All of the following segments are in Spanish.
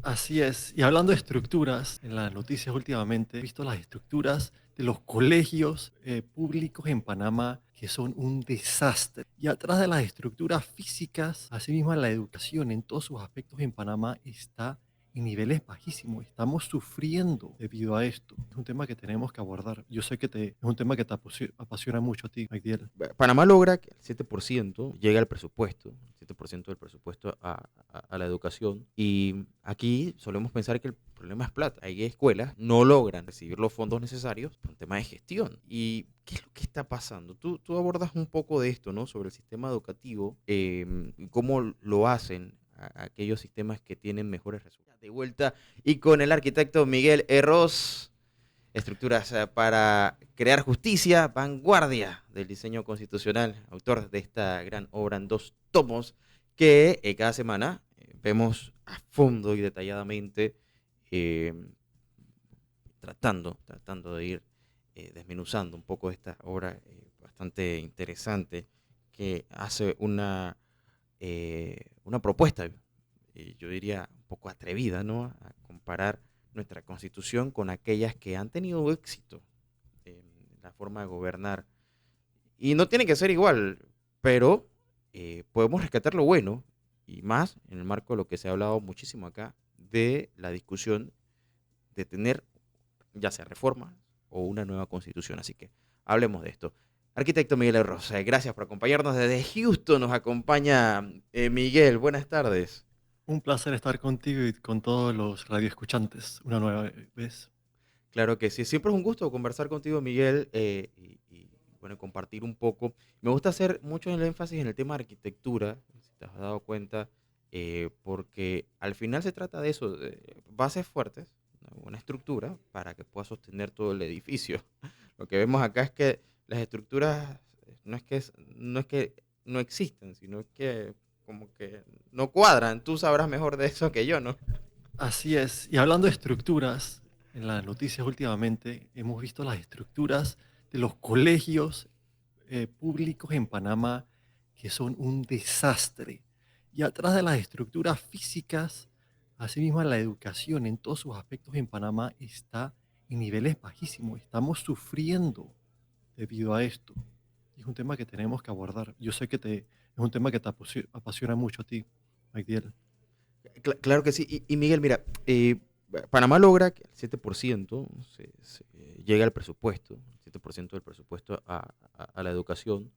Así es. Y hablando de estructuras, en las noticias últimamente he visto las estructuras de los colegios públicos en Panamá que son un desastre. Y atrás de las estructuras físicas, asimismo la educación en todos sus aspectos en Panamá está en niveles bajísimos. Estamos sufriendo debido a esto. Es un tema que tenemos que abordar. Yo sé que es un tema que te apasiona mucho a ti, Magdiel. Panamá logra que el 7% llegue al presupuesto, el 7% del presupuesto a la educación. Y aquí solemos pensar que el problema es plata. Hay escuelas que no logran recibir los fondos necesarios por un tema de gestión. ¿Y qué es lo que está pasando? Tú abordas un poco de esto, ¿no? Sobre el sistema educativo, y cómo lo hacen aquellos sistemas que tienen mejores resultados. De vuelta y con el arquitecto Miguel Herros. Estructuras para crear justicia, vanguardia del diseño constitucional, autor de esta gran obra en 2 tomos, que cada semana vemos a fondo y detalladamente, eh, tratando de ir desmenuzando un poco esta obra bastante interesante, que hace una propuesta, yo diría, un poco atrevida, ¿no? A comparar nuestra constitución con aquellas que han tenido éxito en la forma de gobernar. Y no tiene que ser igual, pero podemos rescatar lo bueno, y más en el marco de lo que se ha hablado muchísimo acá, de la discusión de tener ya sea reforma o una nueva constitución. Así que hablemos de esto. Arquitecto Miguel Rosa, gracias por acompañarnos desde Houston. Nos acompaña Miguel. Buenas tardes. Un placer estar contigo y con todos los radioescuchantes una nueva vez. Claro que sí, siempre es un gusto conversar contigo, Miguel, bueno, compartir un poco. Me gusta hacer mucho el énfasis en el tema de arquitectura, si te has dado cuenta, porque al final se trata de eso, de bases fuertes, una buena estructura para que pueda sostener todo el edificio. Lo que vemos acá es que las estructuras no es que no existen, sino que como que no cuadran. Tú sabrás mejor de eso que yo, ¿no? Así es. Y hablando de estructuras, en las noticias últimamente hemos visto las estructuras de los colegios públicos en Panamá que son un desastre. Y atrás de las estructuras físicas, asimismo la educación en todos sus aspectos en Panamá está en niveles bajísimos. Estamos sufriendo debido a esto. Y es un tema que tenemos que abordar. Yo sé que es un tema que te apasiona mucho a ti, Magdiel. Claro que sí. Y Miguel, mira, Panamá logra que el 7% llegue al presupuesto, el 7% del presupuesto a la educación.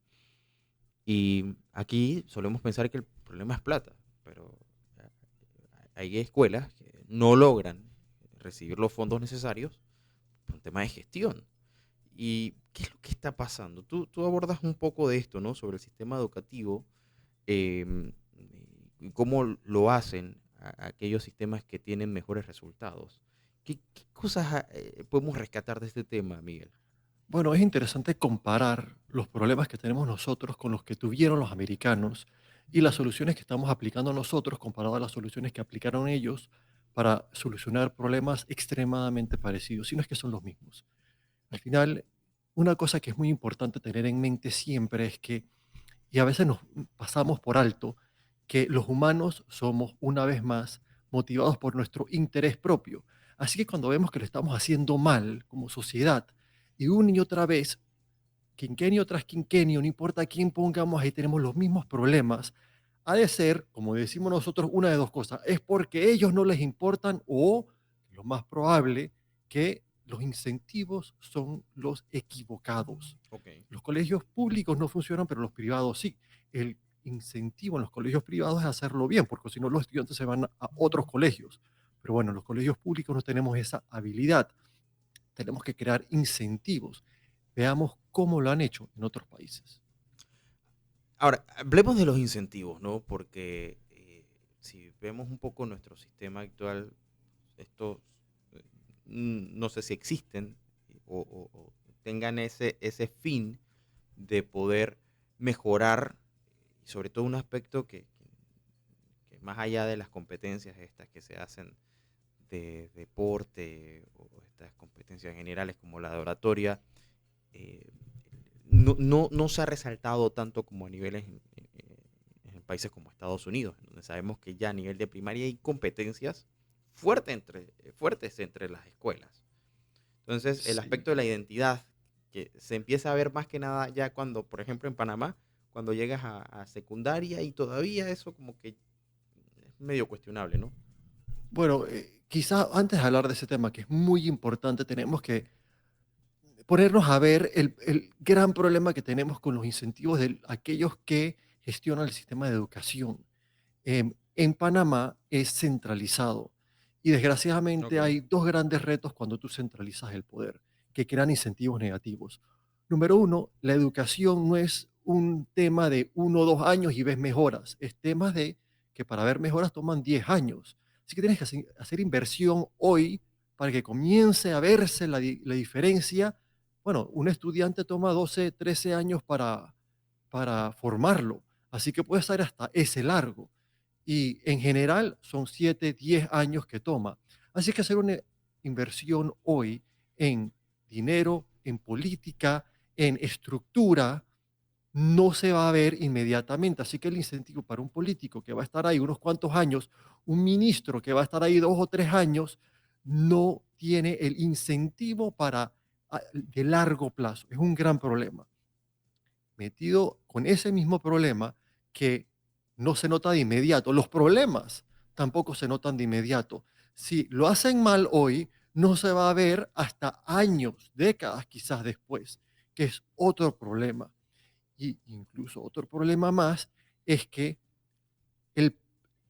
Y aquí solemos pensar que el problema es plata, pero eh, hay escuelas que no logran recibir los fondos necesarios por un tema de gestión. ¿Y qué es lo que está pasando? Tú abordas un poco de esto, ¿no? Sobre el sistema educativo, eh, y cómo lo hacen aquellos sistemas que tienen mejores resultados. ¿Qué cosas podemos rescatar de este tema, Miguel? Bueno, es interesante comparar los problemas que tenemos nosotros con los que tuvieron los americanos y las soluciones que estamos aplicando nosotros comparado a las soluciones que aplicaron ellos para solucionar problemas extremadamente parecidos, si no es que son los mismos. Al final, una cosa que es muy importante tener en mente siempre es que, y a veces nos pasamos por alto, que los humanos somos una vez más motivados por nuestro interés propio. Así que cuando vemos que lo estamos haciendo mal como sociedad, y una y otra vez quinquenio tras quinquenio, no importa quién pongamos, ahí tenemos los mismos problemas. Ha de ser, como decimos nosotros, una de dos cosas. Es porque ellos no les importan o, lo más probable, que los incentivos son los equivocados. Ok. Los colegios públicos no funcionan, pero los privados sí. El incentivo en los colegios privados es hacerlo bien, porque si no los estudiantes se van a otros colegios. Pero bueno, en los colegios públicos no tenemos esa habilidad. Tenemos que crear incentivos. Veamos cómo lo han hecho en otros países. Ahora, hablemos de los incentivos, ¿no? Porque si vemos un poco nuestro sistema actual, estos no sé si existen o tengan ese fin de poder mejorar, y sobre todo un aspecto que más allá de las competencias estas que se hacen de deporte o estas competencias generales como la de oratoria, eh, no se ha resaltado tanto como a niveles en países como Estados Unidos, donde sabemos que ya a nivel de primaria hay competencias fuertes entre las escuelas. Entonces, el Sí. aspecto de la identidad, que se empieza a ver más que nada ya cuando, por ejemplo, en Panamá, cuando llegas a secundaria y todavía eso como que es medio cuestionable, ¿no? Bueno, quizá antes de hablar de ese tema, que es muy importante, tenemos que ponernos a ver el gran problema que tenemos con los incentivos de aquellos que gestionan el sistema de educación. En Panamá es centralizado y desgraciadamente Ok. hay dos grandes retos cuando tú centralizas el poder, que crean incentivos negativos. Número uno, la educación no es un tema de 1 o 2 años y ves mejoras, es temas de que para ver mejoras toman 10 años. Así que tienes que hacer inversión hoy para que comience a verse la diferencia. Bueno, un estudiante toma 12, 13 años para formarlo, así que puede ser hasta ese largo y en general son 7, 10 años que toma. Así que hacer una inversión hoy en dinero, en política, en estructura, no se va a ver inmediatamente. Así que el incentivo para un político que va a estar ahí unos cuantos años, un ministro que va a estar ahí 2 o 3 años, no tiene el incentivo para de largo plazo. Es un gran problema metido con ese mismo problema que no se nota de inmediato. Los problemas tampoco se notan de inmediato. Si lo hacen mal hoy, no se va a ver hasta años, décadas quizás después, que es otro problema. Y incluso otro problema más es que el,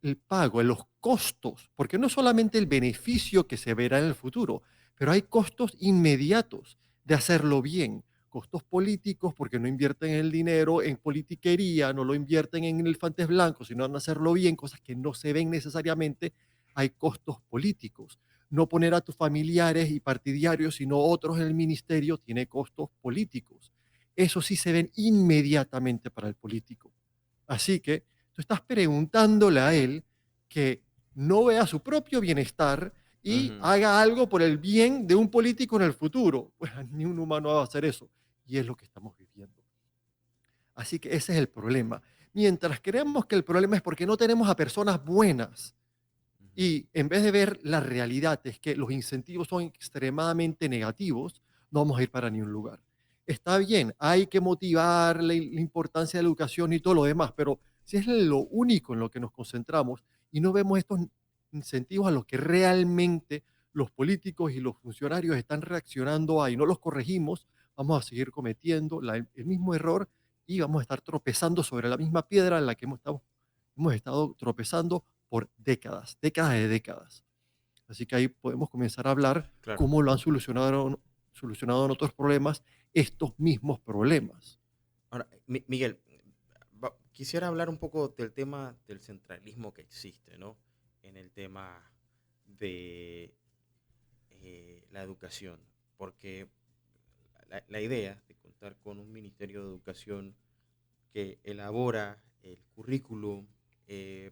el pago, los costos, porque no solamente el beneficio que se verá en el futuro, pero hay costos inmediatos de hacerlo bien. Costos políticos porque no invierten el dinero en politiquería, no lo invierten en elefantes blancos, sino en hacerlo bien, cosas que no se ven necesariamente. Hay costos políticos. No poner a tus familiares y partidarios, sino otros en el ministerio, tiene costos políticos. Eso sí se ven inmediatamente para el político. Así que tú estás preguntándole a él que no vea su propio bienestar y Ujú. haga algo por el bien de un político en el futuro. Pues ni un humano va a hacer eso. Y es lo que estamos viviendo. Así que ese es el problema. Mientras creemos que el problema es porque no tenemos a personas buenas Ujú. y en vez de ver la realidad es que los incentivos son extremadamente negativos, no vamos a ir para ningún lugar. Está bien, hay que motivar la importancia de la educación y todo lo demás, pero si es lo único en lo que nos concentramos y no vemos estos incentivos a los que realmente los políticos y los funcionarios están reaccionando a y no los corregimos, vamos a seguir cometiendo el mismo error y vamos a estar tropezando sobre la misma piedra en la que hemos estado tropezando por décadas, décadas de décadas. Así que ahí podemos comenzar a hablar Claro. cómo lo han solucionado en otros problemas estos mismos problemas. Ahora, Miguel, quisiera hablar un poco del tema del centralismo que existe, ¿no? En el tema de la educación, porque la idea de contar con un Ministerio de Educación que elabora el currículum eh,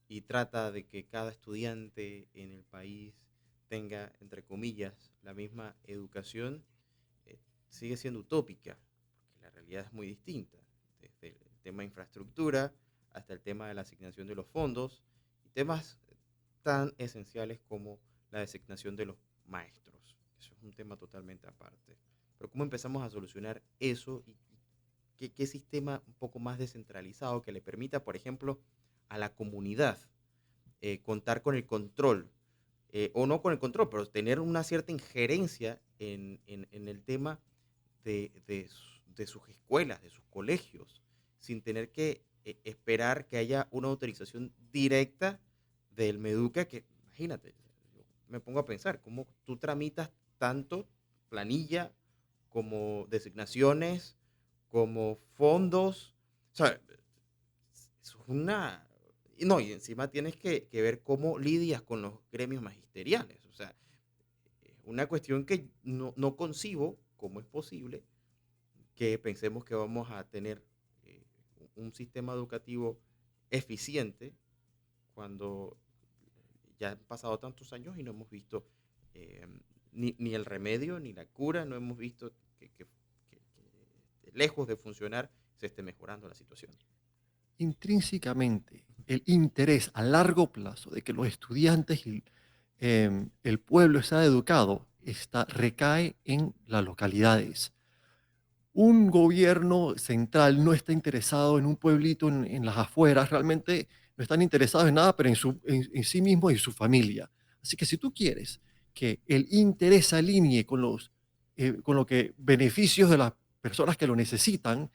y trata de que cada estudiante en el país tenga, entre comillas, la misma educación, eh, sigue siendo utópica, porque la realidad es muy distinta, desde el tema de infraestructura hasta el tema de la asignación de los fondos y temas tan esenciales como la designación de los maestros. Eso es un tema totalmente aparte. Pero ¿cómo empezamos a solucionar eso y qué sistema un poco más descentralizado que le permita, por ejemplo, a la comunidad contar con el control, o no con el control, pero tener una cierta injerencia en el tema de sus escuelas, de sus colegios, sin tener que esperar que haya una autorización directa del Meduca, que imagínate, yo me pongo a pensar, cómo tú tramitas tanto planilla como designaciones, como fondos, o sea, es una... No, y encima tienes que ver cómo lidias con los gremios magisteriales. O sea, es una cuestión que no concibo cómo es posible que pensemos que vamos a tener eh, un sistema educativo eficiente cuando ya han pasado tantos años y no hemos visto eh, ni el remedio ni la cura, no hemos visto que lejos de funcionar se esté mejorando la situación. Intrínsecamente, el interés a largo plazo de que los estudiantes el pueblo está educado, recae en las localidades. Un gobierno central no está interesado en un pueblito en las afueras, realmente no están interesados en nada, pero en sí mismo y su familia. Así que si tú quieres que el interés se alinee con lo que beneficios de las personas que lo necesitan,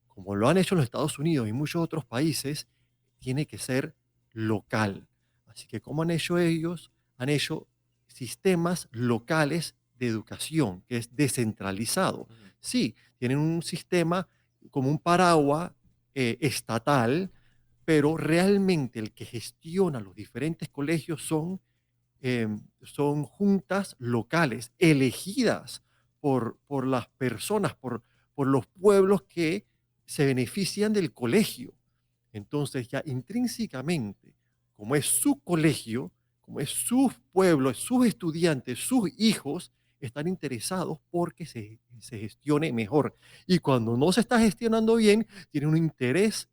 como lo han hecho en los Estados Unidos y muchos otros países, tiene que ser local. Así que como han hecho ellos, han hecho sistemas locales de educación, que es descentralizado. Ujú, Sí, tienen un sistema como un paraguas estatal, pero realmente el que gestiona los diferentes colegios son juntas locales elegidas por las personas, por los pueblos que se benefician del colegio. Entonces ya intrínsecamente, como es su colegio, como es su pueblo, sus estudiantes, sus hijos, están interesados porque se gestione mejor. Y cuando no se está gestionando bien, tienen un interés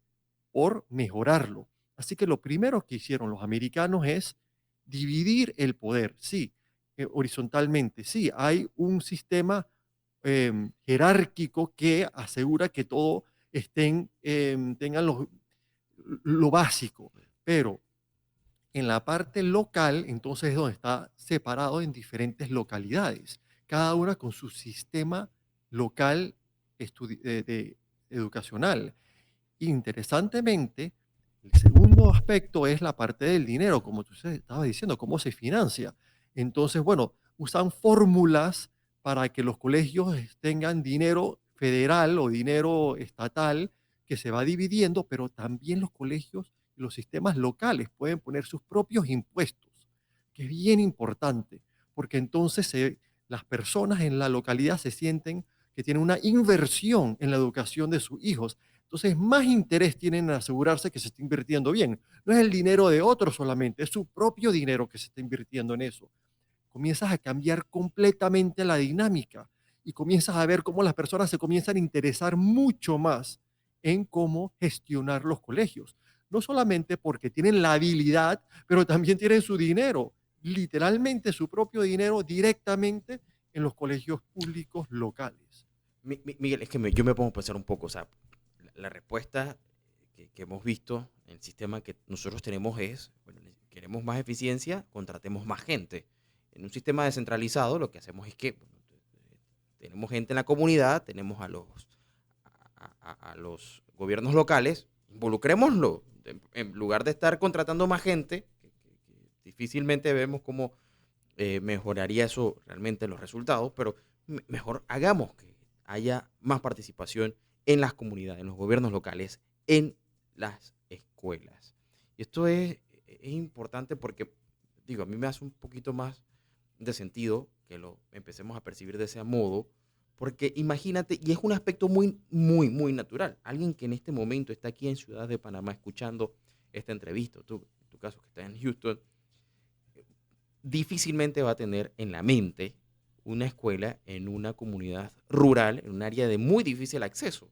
por mejorarlo. Así que lo primero que hicieron los americanos es dividir el poder, sí, horizontalmente, sí, hay un sistema jerárquico que asegura que todo tengan lo básico, pero en la parte local, entonces es donde está separado en diferentes localidades, cada una con su sistema local educacional. Interesantemente, el segundo aspecto es la parte del dinero, como tú estabas diciendo, cómo se financia. Entonces, bueno, usan fórmulas para que los colegios tengan dinero federal o dinero estatal que se va dividiendo, pero también los colegios y los sistemas locales pueden poner sus propios impuestos, que es bien importante, porque entonces las personas en la localidad se sienten que tienen una inversión en la educación de sus hijos, entonces, más interés tienen en asegurarse que se está invirtiendo bien. No es el dinero de otros solamente, es su propio dinero que se está invirtiendo en eso. Comienzas a cambiar completamente la dinámica y comienzas a ver cómo las personas se comienzan a interesar mucho más en cómo gestionar los colegios. No solamente porque tienen la habilidad, pero también tienen su dinero, literalmente su propio dinero directamente en los colegios públicos locales. Miguel, es que yo me pongo a pensar un poco, o sea, la respuesta que hemos visto en el sistema que nosotros tenemos es, bueno, queremos más eficiencia, contratemos más gente. En un sistema descentralizado lo que hacemos es que bueno, tenemos gente en la comunidad, tenemos a los gobiernos locales, involucrémoslo, en lugar de estar contratando más gente, que difícilmente vemos cómo mejoraría eso realmente los resultados, pero mejor hagamos que haya más participación en las comunidades, en los gobiernos locales, en las escuelas. Y esto es importante porque, digo, a mí me hace un poquito más de sentido que lo empecemos a percibir de ese modo, porque imagínate, y es un aspecto muy, muy, muy natural. Alguien que en este momento está aquí en Ciudad de Panamá escuchando esta entrevista, tú, en tu caso que estás en Houston, difícilmente va a tener en la mente una escuela en una comunidad rural, en un área de muy difícil acceso.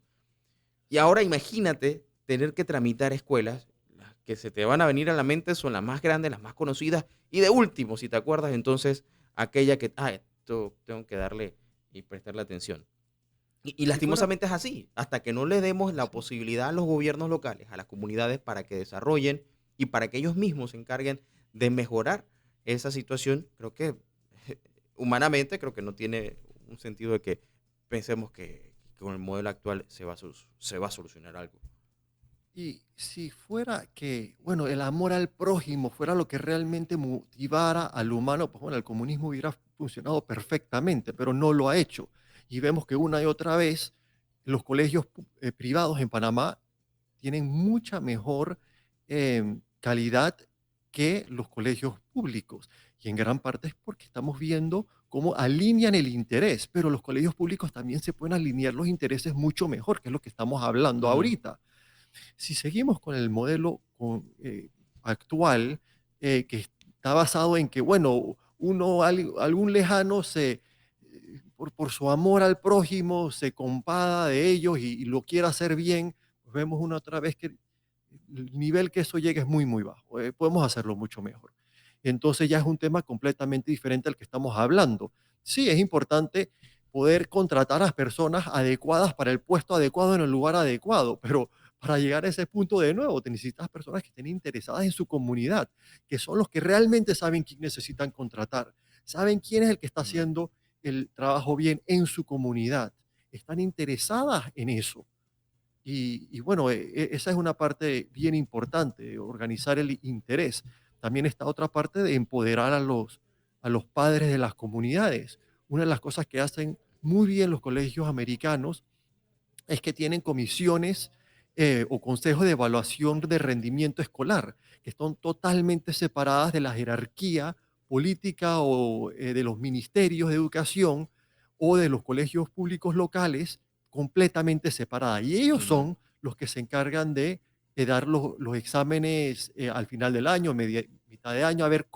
Y ahora imagínate tener que tramitar escuelas, las que se te van a venir a la mente son las más grandes, las más conocidas, y de último, si te acuerdas, entonces aquella que, esto tengo que darle y prestarle atención. Y Si fuera, lastimosamente es así, hasta que no le demos la sí. posibilidad a los gobiernos locales, a las comunidades, para que desarrollen y para que ellos mismos se encarguen de mejorar esa situación, creo que humanamente creo que no tiene un sentido de que pensemos que con el modelo actual se va a solucionar algo. Y si fuera que, bueno, el amor al prójimo fuera lo que realmente motivara al humano, pues bueno, el comunismo hubiera funcionado perfectamente, pero no lo ha hecho. Y vemos que una y otra vez los colegios privados en Panamá tienen mucha mejor calidad que los colegios públicos. Y en gran parte es porque estamos viendo cómo alinean el interés, pero los colegios públicos también se pueden alinear los intereses mucho mejor, que es lo que estamos hablando Ujú. ahorita. Si seguimos con el modelo actual, que está basado en que, bueno, algún lejano por su amor al prójimo, se compada de ellos y lo quiere hacer bien, pues vemos una otra vez que el nivel que eso llega es muy, muy bajo. Podemos hacerlo mucho mejor. Entonces ya es un tema completamente diferente al que estamos hablando. Sí, es importante poder contratar a personas adecuadas para el puesto adecuado en el lugar adecuado, pero para llegar a ese punto de nuevo, te necesitas personas que estén interesadas en su comunidad, que son los que realmente saben quién necesitan contratar, saben quién es el que está Mm, haciendo el trabajo bien en su comunidad, están interesadas en eso. Y bueno, esa es una parte bien importante, organizar el interés. También está otra parte de empoderar a los padres de las comunidades. Una de las cosas que hacen muy bien los colegios americanos es que tienen comisiones o consejos de evaluación de rendimiento escolar, que están totalmente separadas de la jerarquía política o de los ministerios de educación o de los colegios públicos locales, completamente separadas. Y ellos ujú, son los que se encargan de dar los exámenes al final del año, mitad de año, a ver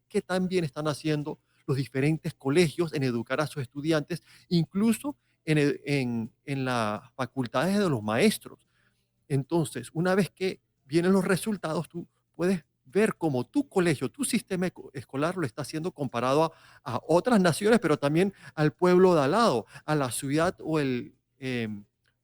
qué tan bien están haciendo los diferentes colegios en educar a sus estudiantes, incluso en las facultades de los maestros. Entonces, una vez que vienen los resultados, tú puedes ver cómo tu colegio, tu sistema escolar lo está haciendo comparado a otras naciones, pero también al pueblo de al lado, a la ciudad o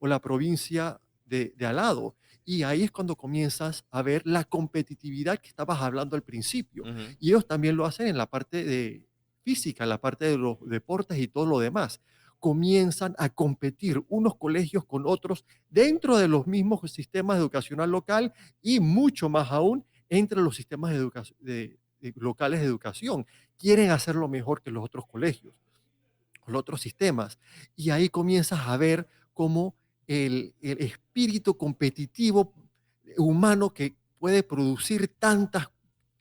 la provincia de al lado. Y ahí es cuando comienzas a ver la competitividad que estabas hablando al principio. ujú, Y ellos también lo hacen en la parte de física, en la parte de los deportes y todo lo demás. Comienzan a competir unos colegios con otros dentro de los mismos sistemas educacional local y mucho más aún entre los sistemas locales de educación. Quieren hacerlo mejor que los otros colegios, los otros sistemas. Y ahí comienzas a ver cómo el espíritu competitivo humano que puede producir tantas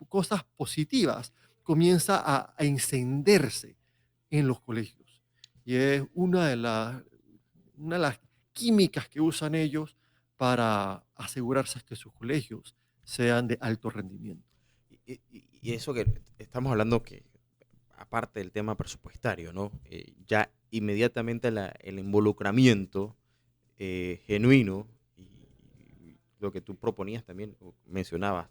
cosas positivas comienza a encenderse en los colegios. Y es una de las químicas que usan ellos para asegurarse que sus colegios sean de alto rendimiento. y eso que estamos hablando que, aparte del tema presupuestario, ¿no? Ya inmediatamente el involucramiento genuino y lo que tú proponías también, o mencionabas,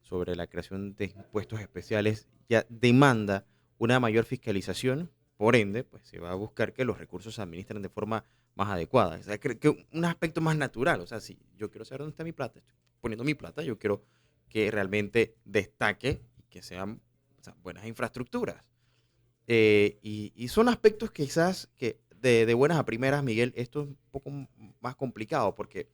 sobre la creación de impuestos especiales, ya demanda una mayor fiscalización, por ende, pues se va a buscar que los recursos se administren de forma más adecuada. O sea, que un aspecto más natural. O sea, si yo quiero saber dónde está mi plata, estoy poniendo mi plata, yo quiero que realmente destaque y que sean, o sea, buenas infraestructuras. Y son aspectos quizás que de buenas a primeras, Miguel, esto es un poco más complicado porque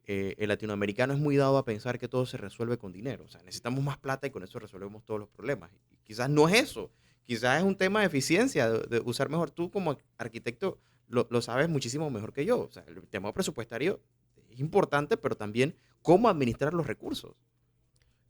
el latinoamericano es muy dado a pensar que todo se resuelve con dinero. O sea, necesitamos más plata y con eso resolvemos todos los problemas. Y quizás no es eso. Quizás es un tema de eficiencia, de usar mejor. Tú como arquitecto lo sabes muchísimo mejor que yo. O sea, el tema presupuestario es importante, pero también cómo administrar los recursos.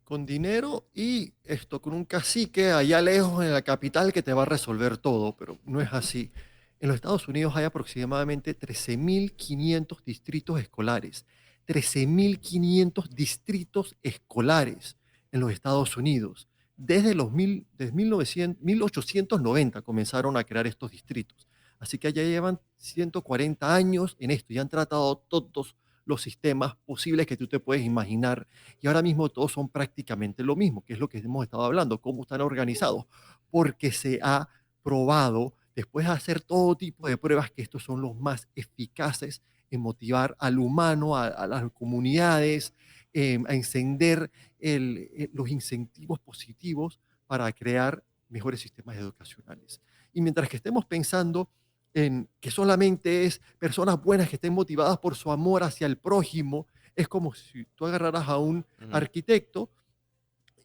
Con dinero y esto, con un cacique allá lejos en la capital que te va a resolver todo, pero no es así. En los Estados Unidos hay aproximadamente 13.500 distritos escolares. 13.500 distritos escolares en los Estados Unidos. Desde 1890 comenzaron a crear estos distritos. Así que ya llevan 140 años en esto y han tratado todos los sistemas posibles que tú te puedes imaginar y ahora mismo todos son prácticamente lo mismo, que es lo que hemos estado hablando, cómo están organizados, porque se ha probado, después de hacer todo tipo de pruebas, que estos son los más eficaces en motivar al humano, a las comunidades, a encender los incentivos positivos para crear mejores sistemas educacionales. Y mientras que estemos pensando en que solamente es personas buenas que estén motivadas por su amor hacia el prójimo, es como si tú agarraras a un Ujú, arquitecto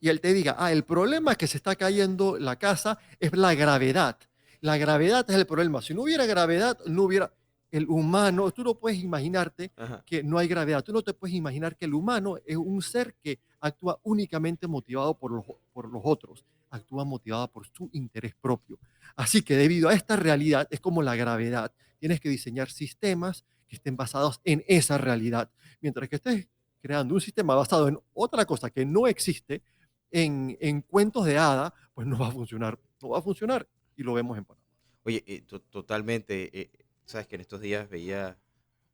y él te diga, el problema es que se está cayendo la casa es la gravedad. La gravedad es el problema. Si no hubiera gravedad, no hubiera el humano. Tú no puedes imaginarte ajá. que no hay gravedad. Tú no te puedes imaginar que el humano es un ser que actúa únicamente motivado por los otros. Actúa motivado por su interés propio. Así que debido a esta realidad, es como la gravedad. Tienes que diseñar sistemas que estén basados en esa realidad. Mientras que estés creando un sistema basado en otra cosa que no existe, en cuentos de hada, pues no va a funcionar, no va a funcionar y lo vemos en Panamá. Oye, totalmente. Sabes que en estos días veía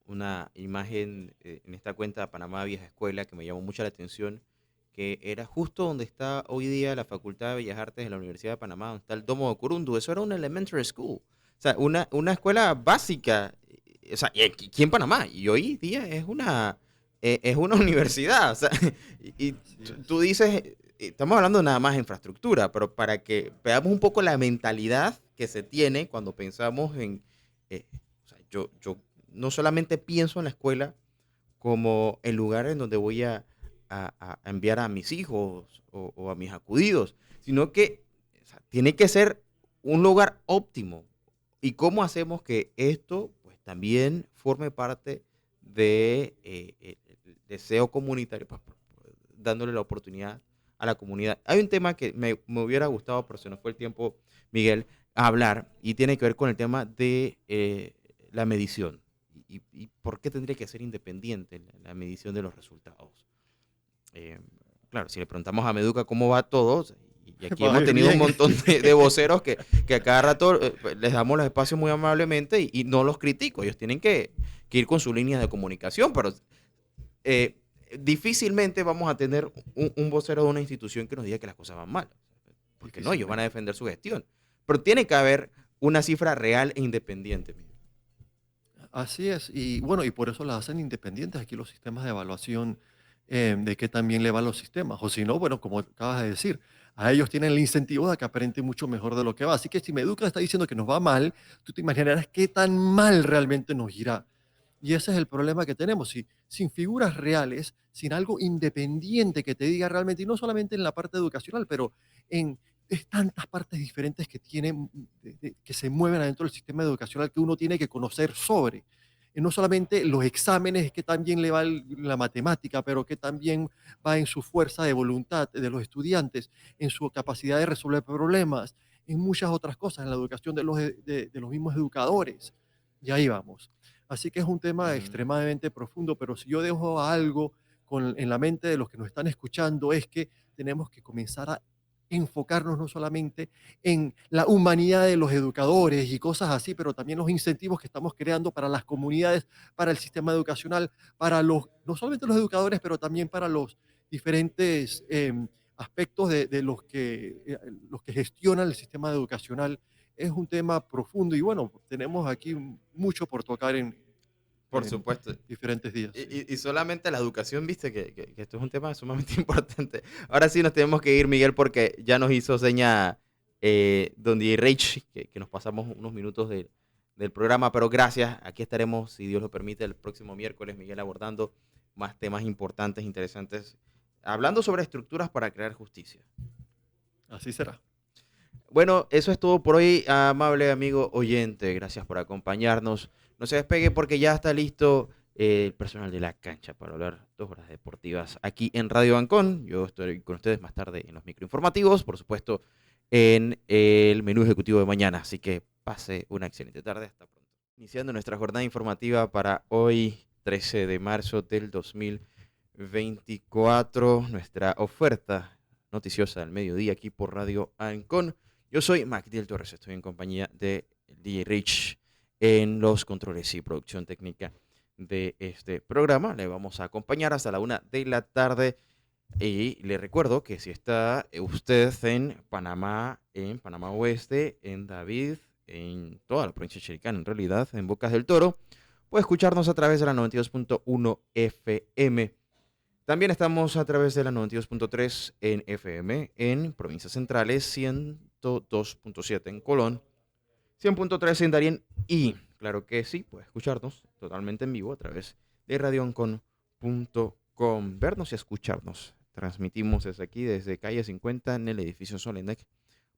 una imagen en esta cuenta de Panamá Vieja Escuela que me llamó mucho la atención que era justo donde está hoy día la Facultad de Bellas Artes de la Universidad de Panamá, donde está el Domo de Curundu. Eso era una elementary school, o sea, una escuela básica, o sea, y aquí en Panamá, y hoy día es una universidad, o sea, y Así tú es. dices, estamos hablando nada más de infraestructura, pero para que veamos un poco la mentalidad que se tiene cuando pensamos en, o sea, yo no solamente pienso en la escuela como el lugar en donde voy a enviar a mis hijos o a mis acudidos, sino que, o sea, tiene que ser un lugar óptimo. ¿Y cómo hacemos que esto pues, también forme parte de el deseo comunitario, pues, dándole la oportunidad a la comunidad? Hay un tema que me hubiera gustado, pero se nos fue el tiempo, Miguel, a hablar, y tiene que ver con el tema de la medición. Y por qué tendría que ser independiente la medición de los resultados? Eh, claro, si le preguntamos a Meduca cómo va todo, y aquí Va a hemos ir tenido un bien. montón de voceros que a cada rato pues, les damos los espacios muy amablemente y no los critico. Ellos tienen que ir con sus líneas de comunicación, pero eh, difícilmente vamos a tener un vocero de una institución que nos diga que las cosas van mal. Porque no, ellos van a Difícilmente. defender su gestión. Pero tiene que haber una cifra real e independiente. Así es, y bueno, y por eso las hacen independientes aquí los sistemas de evaluación, de qué también le van los sistemas, o si no, bueno, como acabas de decir, a ellos tienen el incentivo de que aparente mucho mejor de lo que va. Así que si Meduca está diciendo que nos va mal, tú te imaginarás qué tan mal realmente nos irá. Y ese es el problema que tenemos, sin figuras reales, sin algo independiente que te diga realmente, y no solamente en la parte educacional, pero en es tantas partes diferentes que tienen, que se mueven adentro del sistema educacional que uno tiene que conocer sobre. Y no solamente los exámenes, que también le va la matemática, pero que también va en su fuerza de voluntad de los estudiantes, en su capacidad de resolver problemas, en muchas otras cosas, en la educación de los mismos educadores. Y ahí vamos. Así que es un tema Ujú. extremadamente profundo, pero si yo dejo algo en la mente de los que nos están escuchando es que tenemos que comenzar a enfocarnos no solamente en la humanidad de los educadores y cosas así, pero también los incentivos que estamos creando para las comunidades, para el sistema educacional, para no solamente los educadores, pero también para los diferentes aspectos de los que gestionan el sistema educacional. Es un tema profundo y bueno, tenemos aquí mucho por tocar Por en supuesto. diferentes días. Y, Sí. y solamente la educación, viste, que esto es un tema sumamente importante. Ahora sí nos tenemos que ir, Miguel, porque ya nos hizo seña Don DJ Rich, que nos pasamos unos minutos del programa, pero gracias. Aquí estaremos, si Dios lo permite, el próximo miércoles, Miguel, abordando más temas importantes, interesantes, hablando sobre estructuras para crear justicia. Así será. Bueno, eso es todo por hoy, amable amigo oyente. Gracias por acompañarnos. No se despegue porque ya está listo el personal de la cancha para hablar 2 horas deportivas aquí en Radio Ancón. Yo estoy con ustedes más tarde en los microinformativos, por supuesto, en el menú ejecutivo de mañana. Así que pase una excelente tarde. Hasta pronto. Iniciando nuestra jornada informativa para hoy, 13 de marzo del 2024, nuestra oferta noticiosa del mediodía aquí por Radio Ancón. Yo soy Magdiel Torres, estoy en compañía de DJ Rich en los controles y producción técnica de este programa. Le vamos a acompañar hasta la 1 de la tarde y le recuerdo que si está usted en Panamá Oeste, en David, en toda la provincia de Chiricán, en realidad, en Bocas del Toro, puede escucharnos a través de la 92.1 FM. También estamos a través de la 92.3 en FM en Provincias Centrales, 102.7 en Colón, 100.3 en Darién y, claro que sí, puede escucharnos totalmente en vivo a través de radioncon.com. Vernos y escucharnos. Transmitimos desde aquí, desde calle 50 en el edificio Solenec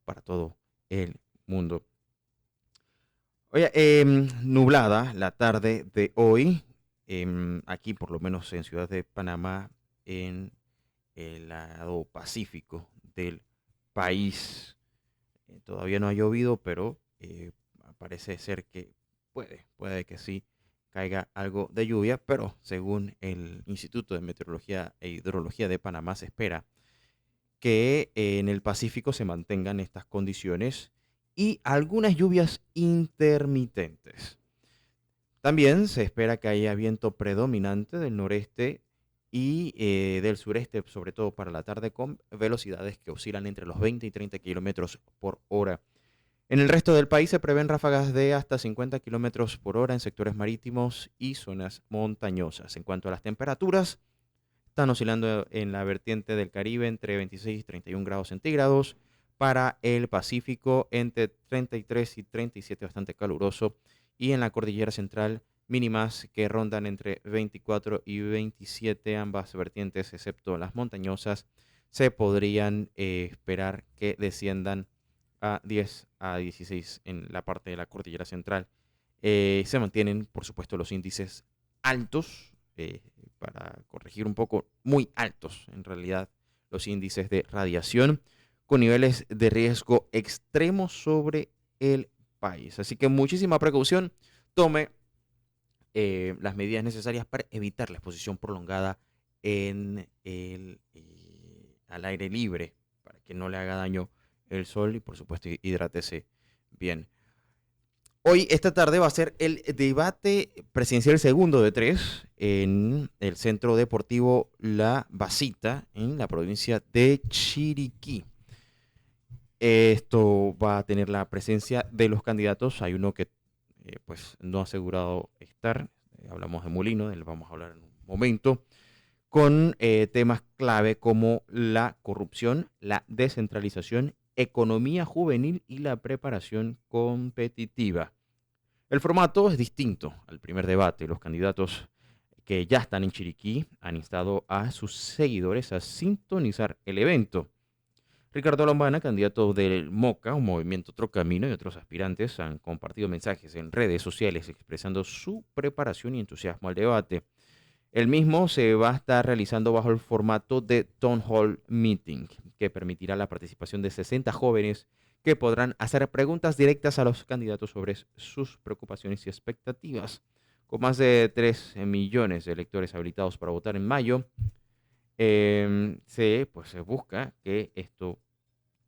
para todo el mundo. Oye, nublada la tarde de hoy, aquí por lo menos en Ciudad de Panamá, en el lado pacífico del país. Todavía no ha llovido, pero parece ser que puede que sí caiga algo de lluvia, pero según el Instituto de Meteorología e Hidrología de Panamá se espera que en el Pacífico se mantengan estas condiciones y algunas lluvias intermitentes. También se espera que haya viento predominante del noreste y del sureste, sobre todo para la tarde, con velocidades que oscilan entre los 20 y 30 kilómetros por hora. En el resto del país se prevén ráfagas de hasta 50 kilómetros por hora en sectores marítimos y zonas montañosas. En cuanto a las temperaturas, están oscilando en la vertiente del Caribe entre 26 y 31 grados centígrados. Para el Pacífico, entre 33 y 37, bastante caluroso. Y en la cordillera central, mínimas que rondan entre 24 y 27, ambas vertientes, excepto las montañosas, se podrían esperar que desciendan a 10 a 16 en la parte de la cordillera central. Se mantienen, por supuesto, los índices altos, para corregir un poco, muy altos en realidad, los índices de radiación con niveles de riesgo extremo sobre el país. Así que muchísima precaución, tome las medidas necesarias para evitar la exposición prolongada al aire libre, para que no le haga daño el sol y por supuesto hidrátese bien. Hoy, esta tarde, va a ser el debate presidencial segundo de tres en el Centro Deportivo La Basita, en la provincia de Chiriquí. Esto va a tener la presencia de los candidatos. Hay uno que pues no ha asegurado estar. Hablamos de Molino, de él vamos a hablar en un momento. Con temas clave como la corrupción, la descentralización, economía juvenil y la preparación competitiva. El formato es distinto al primer debate. Los candidatos que ya están en Chiriquí han instado a sus seguidores a sintonizar el evento. Ricardo Lombana, candidato del MOCA, un movimiento Otro Camino, y otros aspirantes han compartido mensajes en redes sociales expresando su preparación y entusiasmo al debate. El mismo se va a estar realizando bajo el formato de Town Hall Meeting, que permitirá la participación de 60 jóvenes que podrán hacer preguntas directas a los candidatos sobre sus preocupaciones y expectativas. Con más de 3 millones de electores habilitados para votar en mayo, se busca que esto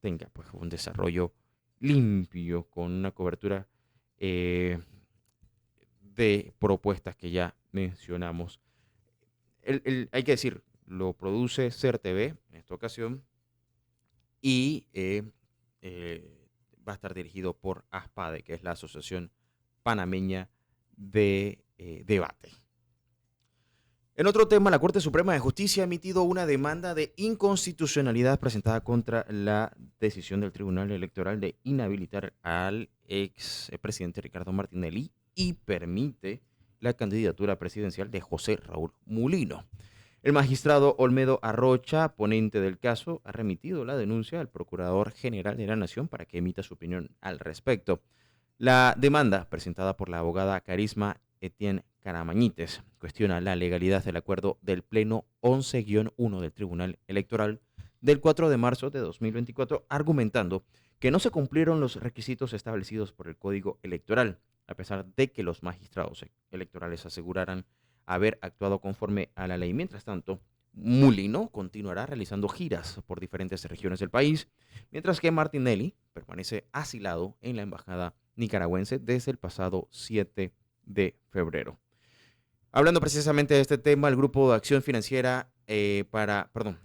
tenga pues, un desarrollo limpio, con una cobertura de propuestas que ya mencionamos. Hay que decir, lo produce CERTV en esta ocasión y va a estar dirigido por ASPADE, que es la Asociación Panameña de Debate. En otro tema, la Corte Suprema de Justicia ha emitido una demanda de inconstitucionalidad presentada contra la decisión del Tribunal Electoral de inhabilitar al ex presidente Ricardo Martinelli y permite la candidatura presidencial de José Raúl Mulino. El magistrado Olmedo Arrocha, ponente del caso, ha remitido la denuncia al Procurador General de la Nación para que emita su opinión al respecto. La demanda, presentada por la abogada Carisma Etienne Caramañites, cuestiona la legalidad del acuerdo del Pleno 11-1 del Tribunal Electoral del 4 de marzo de 2024, argumentando que no se cumplieron los requisitos establecidos por el Código Electoral, a pesar de que los magistrados electorales aseguraran haber actuado conforme a la ley. Mientras tanto, Mulino continuará realizando giras por diferentes regiones del país, mientras que Martinelli permanece asilado en la embajada nicaragüense desde el pasado 7 de febrero. Hablando precisamente de este tema, el Grupo de Acción Financiera el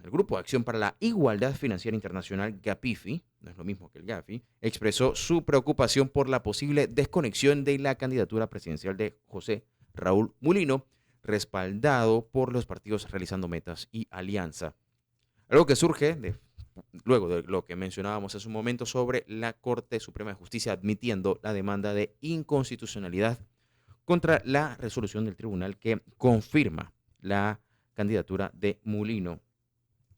Grupo de Acción para la Igualdad Financiera Internacional, GAPIFI, no es lo mismo que el GAFI, expresó su preocupación por la posible desconexión de la candidatura presidencial de José Raúl Mulino, respaldado por los partidos Realizando Metas y Alianza. Algo que surge luego de lo que mencionábamos hace un momento sobre la Corte Suprema de Justicia admitiendo la demanda de inconstitucionalidad contra la resolución del tribunal que confirma la candidatura de Mulino,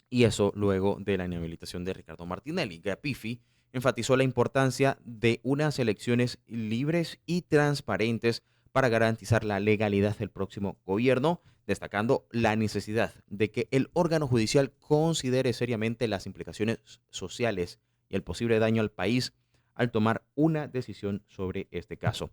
y eso luego de la inhabilitación de Ricardo Martinelli. GAPIFI enfatizó la importancia de unas elecciones libres y transparentes para garantizar la legalidad del próximo gobierno, destacando la necesidad de que el órgano judicial considere seriamente las implicaciones sociales y el posible daño al país al tomar una decisión sobre este caso.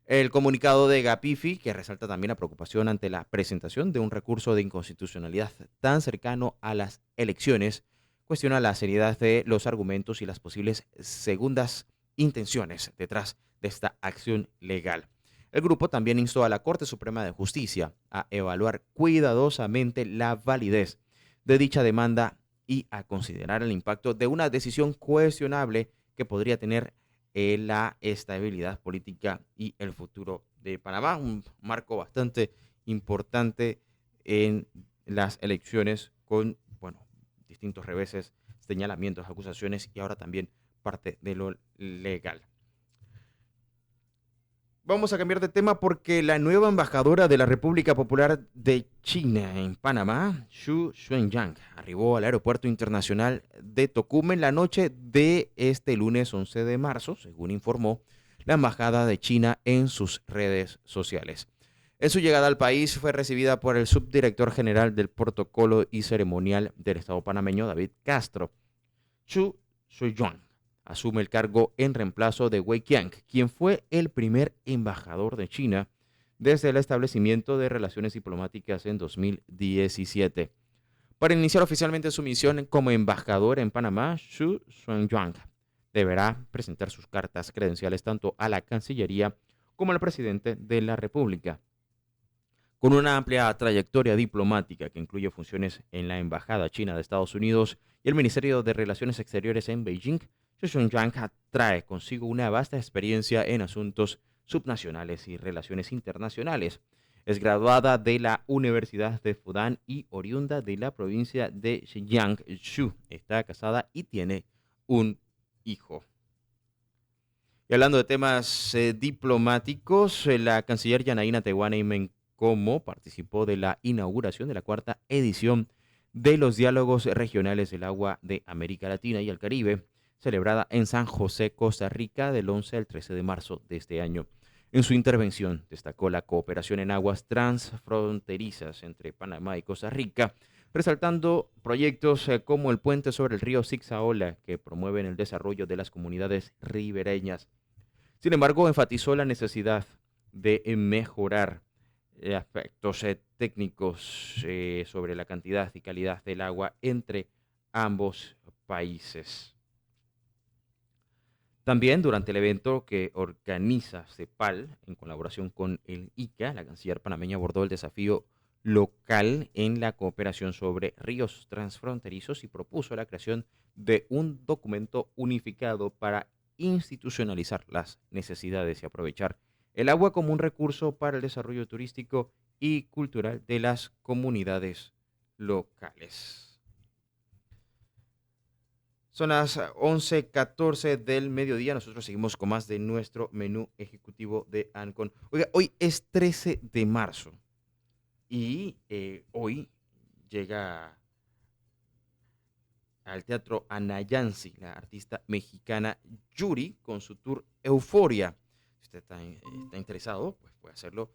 El comunicado de GAPIFI, que resalta también la preocupación ante la presentación de un recurso de inconstitucionalidad tan cercano a las elecciones, cuestiona la seriedad de los argumentos y las posibles segundas intenciones detrás de esta acción legal. El grupo también instó a la Corte Suprema de Justicia a evaluar cuidadosamente la validez de dicha demanda y a considerar el impacto de una decisión cuestionable que podría tener la estabilidad política y el futuro de Panamá, un marco bastante importante en las elecciones con, bueno, distintos reveses, señalamientos, acusaciones y ahora también parte de lo legal. Vamos a cambiar de tema porque la nueva embajadora de la República Popular de China en Panamá, Xu Xuanyang, arribó al Aeropuerto Internacional de Tocumen la noche de este lunes 11 de marzo, según informó la Embajada de China en sus redes sociales. En su llegada al país fue recibida por el subdirector general del Protocolo y Ceremonial del Estado panameño, David Castro. Xu Xuanyang asume el cargo en reemplazo de Wei Qiang, quien fue el primer embajador de China desde el establecimiento de relaciones diplomáticas en 2017. Para iniciar oficialmente su misión como embajador en Panamá, Xu Xuanyang deberá presentar sus cartas credenciales tanto a la Cancillería como al presidente de la República. Con una amplia trayectoria diplomática que incluye funciones en la Embajada China de Estados Unidos y el Ministerio de Relaciones Exteriores en Beijing, Xu Xuanyang trae consigo una vasta experiencia en asuntos subnacionales y relaciones internacionales. Es graduada de la Universidad de Fudan y oriunda de la provincia de Jiangsu. Está casada y tiene un hijo. Y hablando de temas diplomáticos, la canciller Yanaína Tehuana Como participó de la inauguración de la cuarta edición de los Diálogos Regionales del Agua de América Latina y el Caribe, celebrada en San José, Costa Rica, del 11 al 13 de marzo de este año. En su intervención destacó la cooperación en aguas transfronterizas entre Panamá y Costa Rica, resaltando proyectos como el puente sobre el río Sixaola, que promueven el desarrollo de las comunidades ribereñas. Sin embargo, enfatizó la necesidad de mejorar aspectos técnicos sobre la cantidad y calidad del agua entre ambos países. También durante el evento que organiza CEPAL en colaboración con el ICA, la canciller panameña abordó el desafío local en la cooperación sobre ríos transfronterizos y propuso la creación de un documento unificado para institucionalizar las necesidades y aprovechar el agua como un recurso para el desarrollo turístico y cultural de las comunidades locales. Son las 11:14 del mediodía. Nosotros seguimos con más de nuestro menú ejecutivo de Ancon. Oiga, hoy es 13 de marzo y hoy llega al Teatro Anayansi la artista mexicana Yuri con su tour Euforia. Si usted está interesado, pues puede hacerlo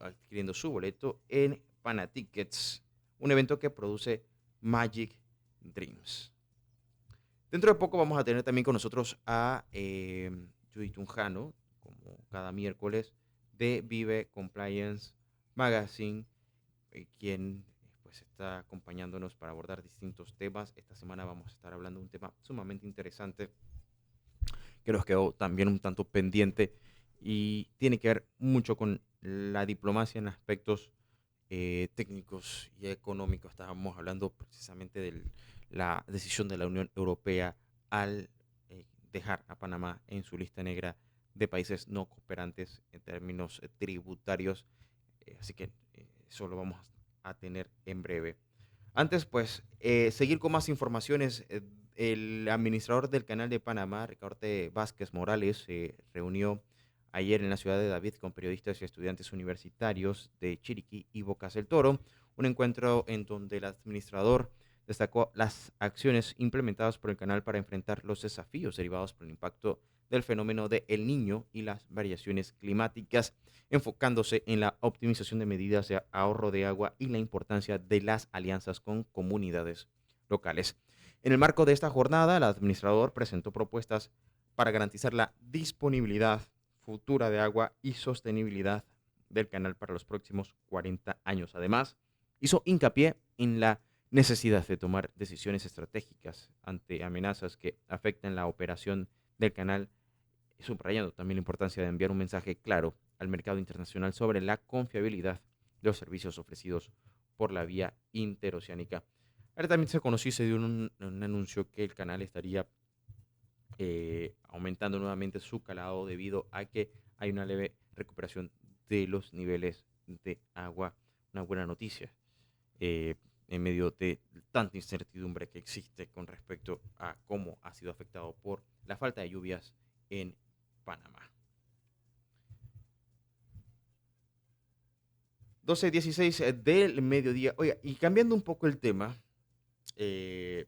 adquiriendo su boleto en Panatickets, un evento que produce Magic Dreams. Dentro de poco vamos a tener también con nosotros a Judy Tunjano, como cada miércoles, de Vive Compliance Magazine, quien pues está acompañándonos para abordar distintos temas. Esta semana vamos a estar hablando de un tema sumamente interesante que nos quedó también un tanto pendiente y tiene que ver mucho con la diplomacia en aspectos técnicos y económicos. Estábamos hablando precisamente de la decisión de la Unión Europea al dejar a Panamá en su lista negra de países no cooperantes en términos tributarios. Así que eso lo vamos a tener en breve. Antes, pues, seguir con más informaciones. El administrador del Canal de Panamá, Ricardo Vázquez Morales, se reunió ayer en la ciudad de David con periodistas y estudiantes universitarios de Chiriquí y Bocas del Toro, un encuentro en donde el administrador destacó las acciones implementadas por el canal para enfrentar los desafíos derivados por el impacto del fenómeno de El Niño y las variaciones climáticas, enfocándose en la optimización de medidas de ahorro de agua y la importancia de las alianzas con comunidades locales. En el marco de esta jornada, el administrador presentó propuestas para garantizar la disponibilidad futura de agua y sostenibilidad del canal para los próximos 40 años. Además, hizo hincapié en la necesidad de tomar decisiones estratégicas ante amenazas que afecten la operación del canal, subrayando también la importancia de enviar un mensaje claro al mercado internacional sobre la confiabilidad de los servicios ofrecidos por la vía interoceánica. Ahora también se conoció y se dio un anuncio que el canal estaría aumentando nuevamente su calado debido a que hay una leve recuperación de los niveles de agua. Una buena noticia eh, en medio de tanta incertidumbre que existe con respecto a cómo ha sido afectado por la falta de lluvias en Panamá. 12:16 del mediodía. Oiga, y cambiando un poco el tema, eh,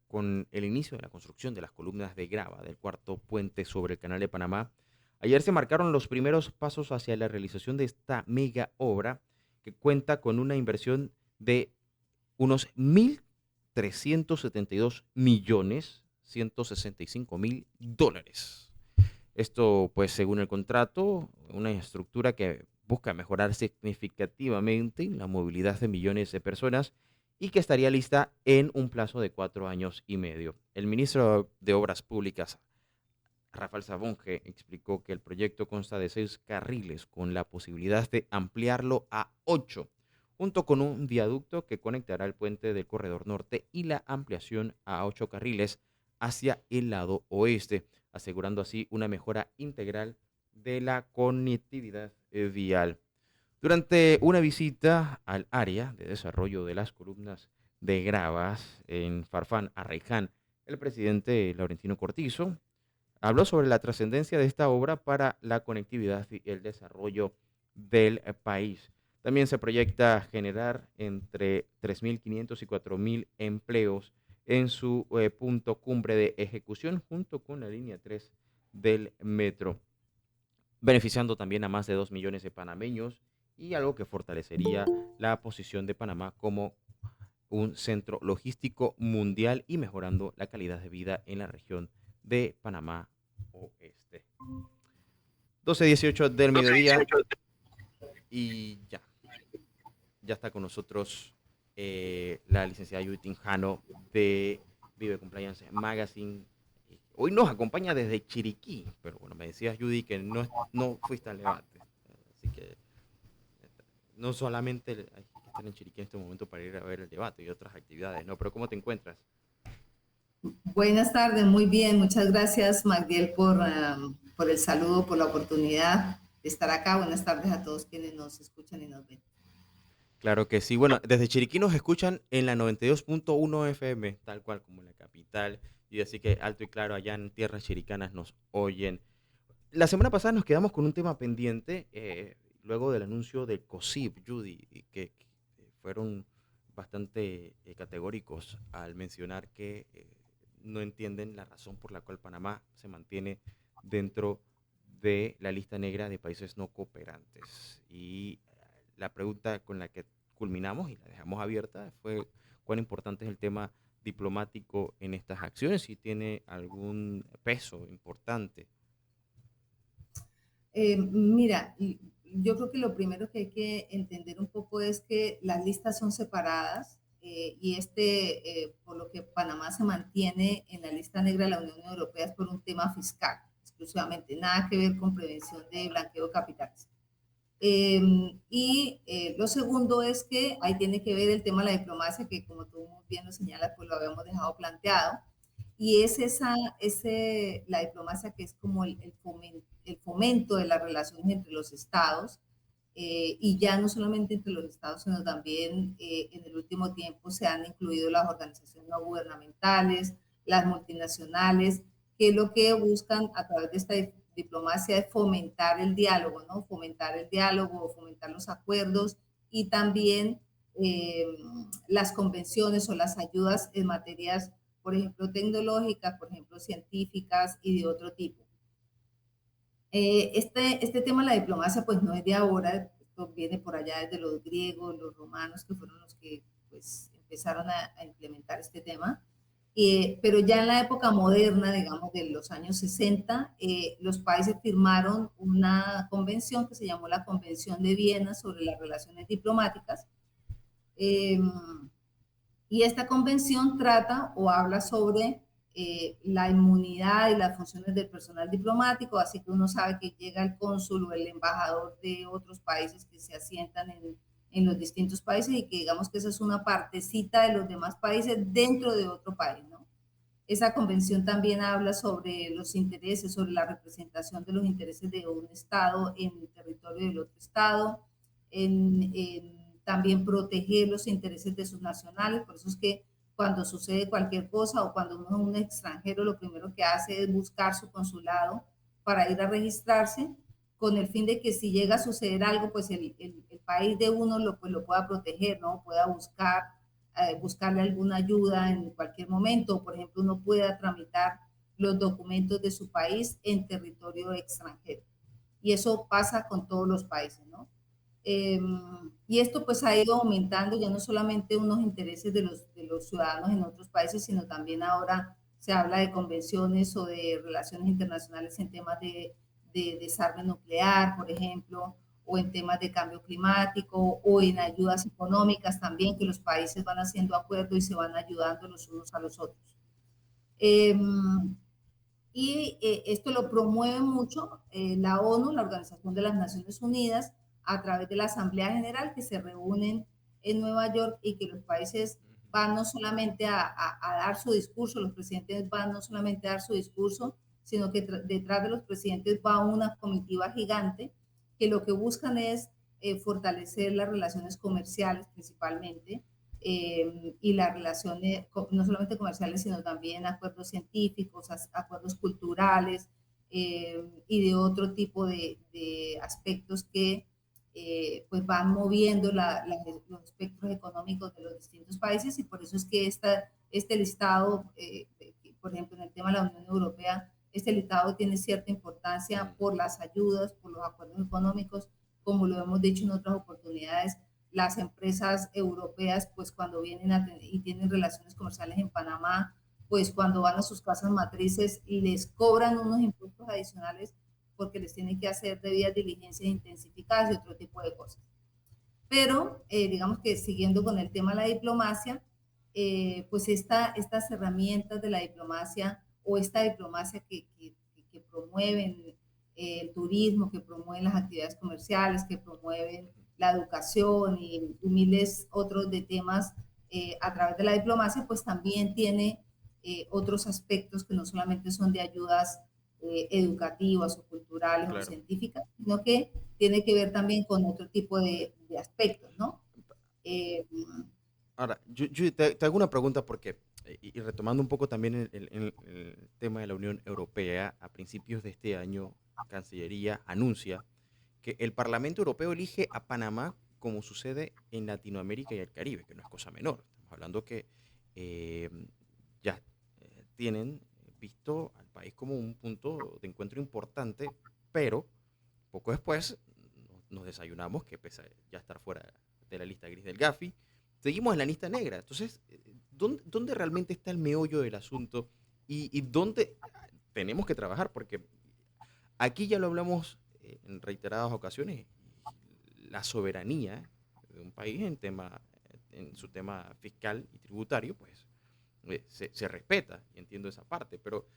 con el inicio de la construcción de las columnas de grava del cuarto puente sobre el Canal de Panamá, ayer se marcaron los primeros pasos hacia la realización de esta mega obra que cuenta con una inversión de unos 1.372.165.000 dólares. Esto, pues, según el contrato, una estructura que busca mejorar significativamente la movilidad de millones de personas y que estaría lista en un plazo de 4 años y medio. El ministro de Obras Públicas, Rafael Sabonge, explicó que el proyecto consta de 6 carriles con la posibilidad de ampliarlo a 8, junto con un viaducto que conectará el puente del Corredor Norte y la ampliación a 8 carriles hacia el lado oeste, asegurando así una mejora integral de la conectividad vial. Durante una visita al área de desarrollo de las columnas de gravas en Farfán, Arraiján, el presidente Laurentino Cortizo habló sobre la trascendencia de esta obra para la conectividad y el desarrollo del país. También se proyecta generar entre 3.500 y 4.000 empleos en su punto cumbre de ejecución junto con la línea 3 del metro, beneficiando también a más de 2 millones de panameños y algo que fortalecería la posición de Panamá como un centro logístico mundial y mejorando la calidad de vida en la región de Panamá Oeste. 12:18 del mediodía y ya está con nosotros la licenciada Judy Tinjano de Vive Compliance Magazine. Hoy nos acompaña desde Chiriquí, pero bueno, me decías, Judy, que no fuiste al debate. Así que no solamente hay que estar en Chiriquí en este momento para ir a ver el debate y otras actividades, ¿no? Pero ¿cómo te encuentras? Buenas tardes, muy bien. Muchas gracias, Magdiel, por el saludo, por la oportunidad de estar acá. Buenas tardes a todos quienes nos escuchan y nos ven. Claro que sí. Bueno, desde Chiriquí nos escuchan en la 92.1 FM, tal cual como en la capital. Y así que alto y claro, allá en tierras chiricanas nos oyen. La semana pasada nos quedamos con un tema pendiente, luego del anuncio del COSIP, Judy, que fueron bastante categóricos al mencionar que no entienden la razón por la cual Panamá se mantiene dentro de la lista negra de países no cooperantes. Y la pregunta con la que culminamos y la dejamos abierta fue cuán importante es el tema diplomático en estas acciones, si tiene algún peso importante. Mira, yo creo que lo primero que hay que entender un poco es que las listas son separadas y por lo que Panamá se mantiene en la lista negra de la Unión Europea es por un tema fiscal, exclusivamente, nada que ver con prevención de blanqueo de capitales. Lo segundo es que ahí tiene que ver el tema de la diplomacia, que como tú muy bien lo señalas, pues lo habíamos dejado planteado, y es la diplomacia que es como el fomento de las relaciones entre los estados, y ya no solamente entre los estados, sino también en el último tiempo se han incluido las organizaciones no gubernamentales, las multinacionales, que es lo que buscan a través de esta diplomacia es fomentar el diálogo, ¿no? Fomentar el diálogo, fomentar los acuerdos y también las convenciones o las ayudas en materias, por ejemplo, tecnológicas, por ejemplo, científicas y de otro tipo. Este tema de la diplomacia, pues no es de ahora, esto viene por allá desde los griegos, los romanos, que fueron los que pues empezaron a implementar este tema. Pero ya en la época moderna, digamos, de los años 60, los países firmaron una convención que se llamó la Convención de Viena sobre las relaciones diplomáticas. Y esta convención trata o habla sobre la inmunidad y las funciones del personal diplomático, así que uno sabe que llega el cónsul o el embajador de otros países que se asientan en los distintos países y que digamos que esa es una partecita de los demás países dentro de otro país, ¿no? Esa convención también habla sobre los intereses, sobre la representación de los intereses de un Estado en el territorio del otro Estado, también proteger los intereses de sus nacionales. Por eso es que cuando sucede cualquier cosa o cuando uno es un extranjero, lo primero que hace es buscar su consulado para ir a registrarse con el fin de que si llega a suceder algo, pues el país de uno pues lo pueda proteger, ¿no? Pueda buscarle alguna ayuda en cualquier momento. Por ejemplo, uno pueda tramitar los documentos de su país en territorio extranjero. Y eso pasa con todos los países, ¿no? Y esto pues ha ido aumentando ya no solamente unos intereses de los ciudadanos en otros países, sino también ahora se habla de convenciones o de relaciones internacionales en temas de desarme nuclear, por ejemplo, o en temas de cambio climático, o en ayudas económicas también, que los países van haciendo acuerdos y se van ayudando los unos a los otros. Eh, esto lo promueve mucho la ONU, la Organización de las Naciones Unidas, a través de la Asamblea General que se reúnen en Nueva York y que los países van no solamente a dar su discurso, los presidentes van no solamente a dar su discurso, sino que detrás de los presidentes va una comitiva gigante que lo que buscan es fortalecer las relaciones comerciales principalmente, y las relaciones no solamente comerciales, sino también acuerdos científicos, acuerdos culturales, y de otro tipo de aspectos que pues van moviendo los espectros económicos de los distintos países, y por eso es que este listado, por ejemplo, en el tema de la Unión Europea, este listado tiene cierta importancia por las ayudas, por los acuerdos económicos, como lo hemos dicho en otras oportunidades. Las empresas europeas, pues cuando vienen y tienen relaciones comerciales en Panamá, pues cuando van a sus casas matrices les cobran unos impuestos adicionales porque les tienen que hacer debidas diligencias intensificadas y otro tipo de cosas. Pero digamos que siguiendo con el tema de la diplomacia, pues estas herramientas de la diplomacia o esta diplomacia que promueven el turismo, que promueven las actividades comerciales, que promueven la educación y miles otros de temas a través de la diplomacia, pues también tiene otros aspectos que no solamente son de ayudas educativas o culturales o Claro. científicas, sino que tiene que ver también con otro tipo de aspectos, ¿no? Eh, Ahora, yo te hago una pregunta porque, y retomando un poco también el tema de la Unión Europea, a principios de este año, Cancillería anuncia que el Parlamento Europeo elige a Panamá como sucede en Latinoamérica y el Caribe, que no es cosa menor. Estamos hablando que eh, ya tienen visto al país como un punto de encuentro importante, pero poco después nos desayunamos que pese a ya estar fuera de la lista gris del Gafi, seguimos en la lista negra. Entonces, ¿dónde realmente está el meollo del asunto y dónde tenemos que trabajar? Porque aquí ya lo hablamos en reiteradas ocasiones, la soberanía de un país en su tema fiscal y tributario, pues se respeta y entiendo esa parte, pero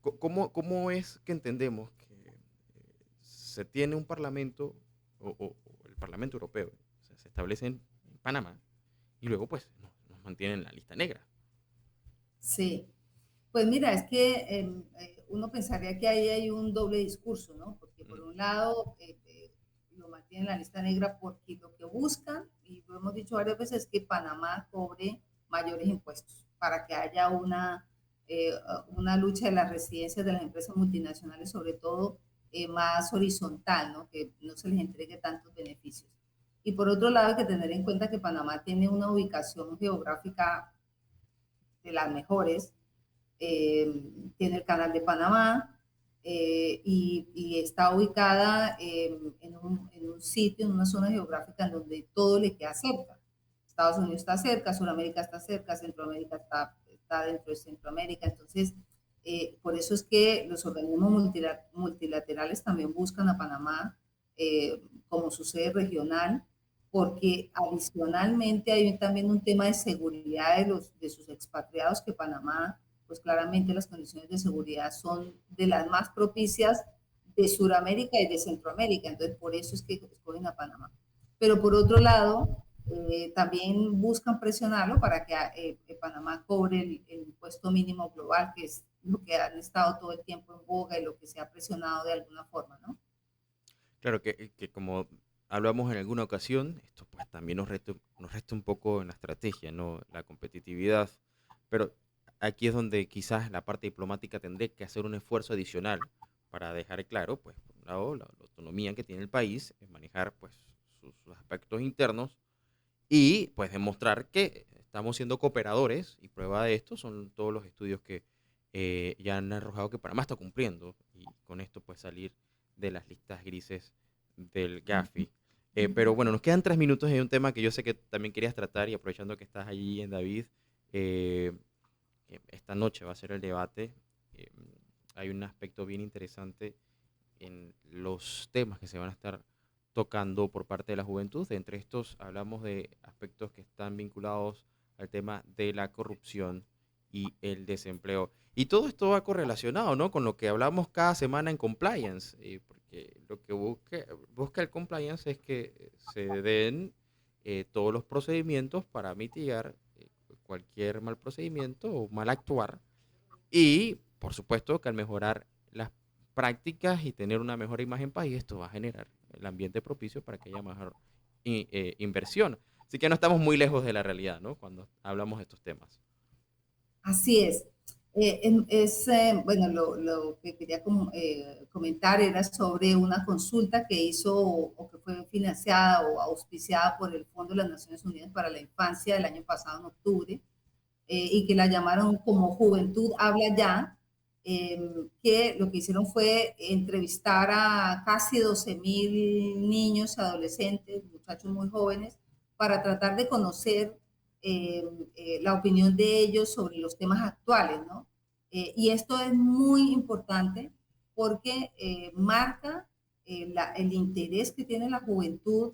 ¿cómo es que entendemos que se tiene un parlamento o el Parlamento Europeo, o sea, se establece en Panamá y luego pues nos mantienen en la lista negra? sí, pues mira, es que uno pensaría que ahí hay un doble discurso, ¿no? Porque por Mm, un lado lo mantienen en la lista negra porque lo que buscan, y lo hemos dicho varias veces, es que Panamá cobre mayores impuestos para que haya eh, una lucha de las residencias de las empresas multinacionales, sobre todo más horizontal, ¿no? Que no se les entregue tantos beneficios. Y por otro lado, hay que tener en cuenta que Panamá tiene una ubicación geográfica de las mejores, tiene el canal de Panamá, y está ubicada en un sitio, en una zona geográfica en donde todo le queda cerca. Estados Unidos está cerca, Sudamérica está cerca, Centroamérica está dentro de Centroamérica. Entonces, por eso es que los organismos multilaterales también buscan a Panamá como su sede regional, porque adicionalmente hay también un tema de seguridad de sus expatriados, que Panamá pues claramente las condiciones de seguridad son de las más propicias de Sudamérica y de Centroamérica, entonces por eso es que escogen a Panamá. Pero por otro lado, también buscan presionarlo para que Panamá cobre el impuesto mínimo global, que es lo que han estado todo el tiempo en boga y lo que se ha presionado de alguna forma, ¿no? Claro que como hablamos en alguna ocasión, esto pues también nos resta un poco en la estrategia, ¿no? La competitividad. Pero aquí es donde quizás la parte diplomática tendría que hacer un esfuerzo adicional para dejar claro, pues, por un lado, la autonomía que tiene el país en manejar, pues, sus aspectos internos y, pues, demostrar que estamos siendo cooperadores y prueba de esto son todos los estudios que ya han arrojado que Panamá está cumpliendo y con esto, pues, salir de las listas grises del Gafi. Pero bueno, nos quedan 3 minutos y hay un tema que yo sé que también querías tratar y aprovechando que estás allí en David, eh, esta noche va a ser el debate. eh, Hay un aspecto bien interesante en los temas que se van a estar tocando por parte de la juventud. Entre estos hablamos de aspectos que están vinculados al tema de la corrupción y el desempleo. Y todo esto va correlacionado, ¿no? Con lo que hablamos cada semana en compliance, porque lo que busca el compliance es que se den todos los procedimientos para mitigar cualquier mal procedimiento o mal actuar y, por supuesto, que al mejorar las prácticas y tener una mejor imagen país, esto va a generar el ambiente propicio para que haya mejor inversión. Así que no estamos muy lejos de la realidad, ¿no? Cuando hablamos de estos temas. Así es. Bueno, lo que quería comentar era sobre una consulta que hizo o que fue financiada o auspiciada por el Fondo de las Naciones Unidas para la Infancia el año pasado, en octubre, y que la llamaron como Juventud Habla Ya, que lo que hicieron fue entrevistar a casi 12.000 niños, adolescentes, muchachos muy jóvenes, para tratar de conocer la opinión de ellos sobre los temas actuales, ¿no? Y esto es muy importante porque marca el interés que tiene la juventud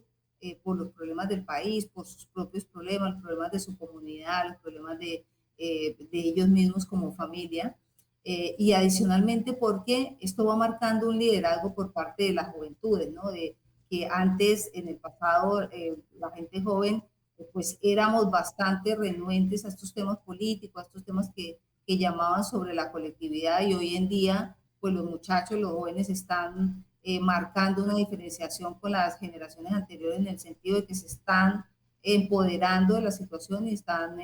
por los problemas del país, por sus propios problemas, los problemas de su comunidad, los problemas de ellos mismos como familia. Y adicionalmente porque esto va marcando un liderazgo por parte de las juventudes, ¿no? De que antes, en el pasado, la gente joven, pues éramos bastante renuentes a estos temas políticos, a estos temas que llamaban sobre la colectividad y hoy en día, pues los muchachos, los jóvenes están marcando una diferenciación con las generaciones anteriores en el sentido de que se están empoderando de la situación y están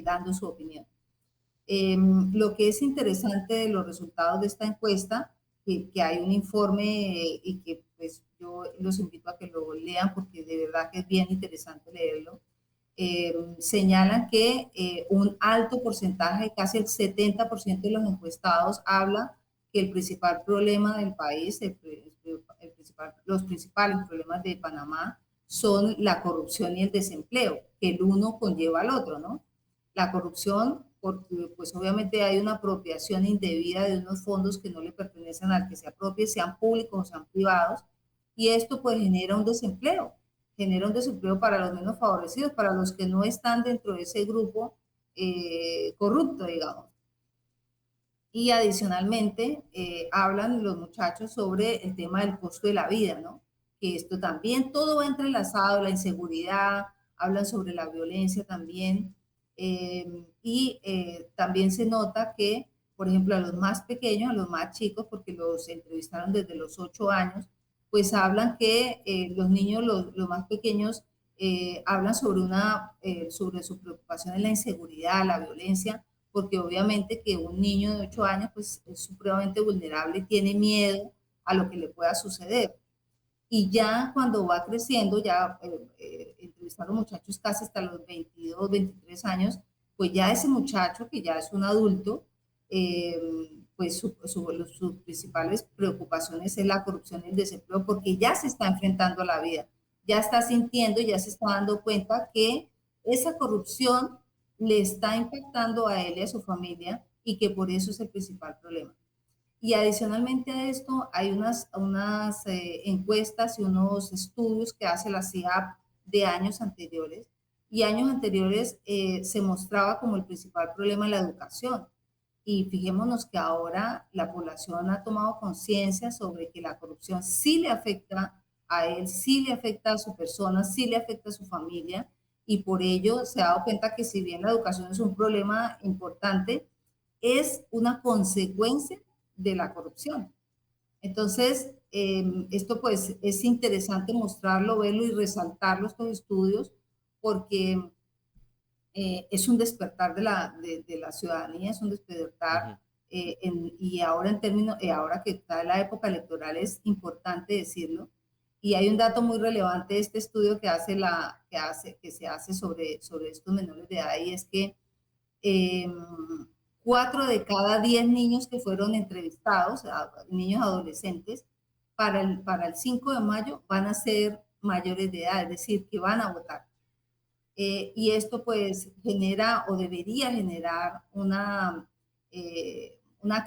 dando su opinión. Lo que es interesante de los resultados de esta encuesta, que hay un informe y que pues yo los invito a que lo lean porque de verdad que es bien interesante leerlo, señalan que un alto porcentaje, casi el 70% de los encuestados habla que el principal problema del país, los principales problemas de Panamá son la corrupción y el desempleo, que el uno conlleva al otro, ¿no? La corrupción, porque pues obviamente hay una apropiación indebida de unos fondos que no le pertenecen al que se apropie, sean públicos o sean privados, y esto pues genera un desempleo para los menos favorecidos, para los que no están dentro de ese grupo corrupto, digamos. Y adicionalmente hablan los muchachos sobre el tema del costo de la vida, ¿no? Que esto también, todo va entrelazado, la inseguridad, hablan sobre la violencia también. También se nota que, por ejemplo, a los más pequeños, a los más chicos, porque los entrevistaron desde los 8 años, pues hablan que los niños, los más pequeños, hablan sobre su preocupación en la inseguridad, la violencia, porque obviamente que un niño de 8 años pues es supremamente vulnerable, tiene miedo a lo que le pueda suceder. Y ya cuando va creciendo, ya entrevistar a los muchachos casi hasta los 22, 23 años, pues ya ese muchacho que ya es un adulto, pues sus principales preocupaciones es la corrupción y el desempleo, porque ya se está enfrentando a la vida, ya está sintiendo, ya se está dando cuenta que esa corrupción le está impactando a él y a su familia y que por eso es el principal problema. Y adicionalmente a esto, hay unas encuestas y unos estudios que hace la CIAP de años anteriores. Y años anteriores se mostraba como el principal problema la educación. Y fijémonos que ahora la población ha tomado conciencia sobre que la corrupción sí le afecta a él, sí le afecta a su persona, sí le afecta a su familia, y por ello se ha dado cuenta que si bien la educación es un problema importante, es una consecuencia de la corrupción. Entonces, esto pues es interesante mostrarlo, verlo y resaltarlo estos estudios, porque es un despertar de la ciudadanía, es un Ujú. despertar, y ahora en términos, ahora que está la época electoral es importante decirlo. Y hay un dato muy relevante de este estudio que se hace sobre estos menores de edad, y es que eh, 4 de cada 10 niños que fueron entrevistados, niños adolescentes, para el 5 de mayo van a ser mayores de edad, es decir, que van a votar. Y esto pues genera o debería generar una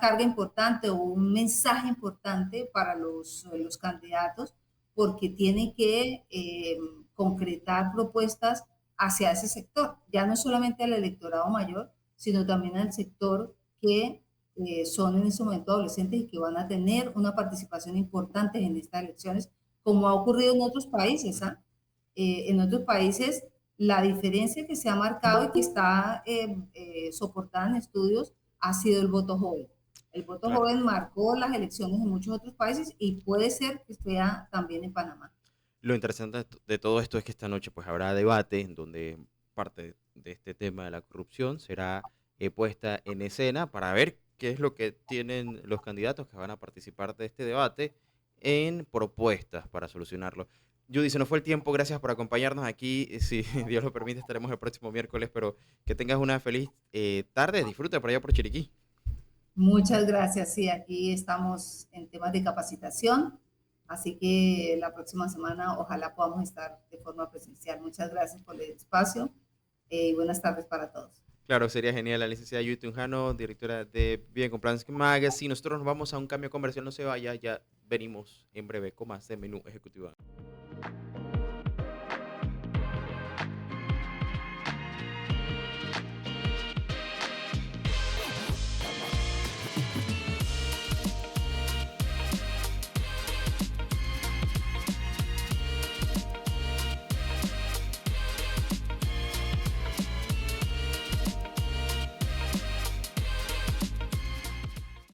carga importante o un mensaje importante para los candidatos, porque tienen que concretar propuestas hacia ese sector, ya no solamente al electorado mayor, sino también al sector que son en ese momento adolescentes y que van a tener una participación importante en estas elecciones, como ha ocurrido en otros países. ¿Ah? En otros países la diferencia que se ha marcado y que está soportada en estudios ha sido el voto joven. El voto Claro. joven marcó las elecciones en muchos otros países y puede ser que sea también en Panamá. Lo interesante de todo esto es que esta noche pues habrá debate en donde parte de este tema de la corrupción será puesta en escena para ver qué es lo que tienen los candidatos que van a participar de este debate en propuestas para solucionarlo. Judy, se nos fue el tiempo, gracias por acompañarnos aquí. Si Dios lo permite, estaremos el próximo miércoles, pero que tengas una feliz tarde, disfruta por allá por Chiriquí. Muchas gracias. Sí, aquí estamos en temas de capacitación, así que la próxima semana ojalá podamos estar de forma presencial. Muchas gracias por el espacio y buenas tardes para todos. Claro, sería genial. La licenciada Judy Tunjano, directora de Bien Compliance Magazine. Nosotros nos vamos a un cambio comercial, no se vaya, ya venimos en breve con más de Menú Ejecutivo.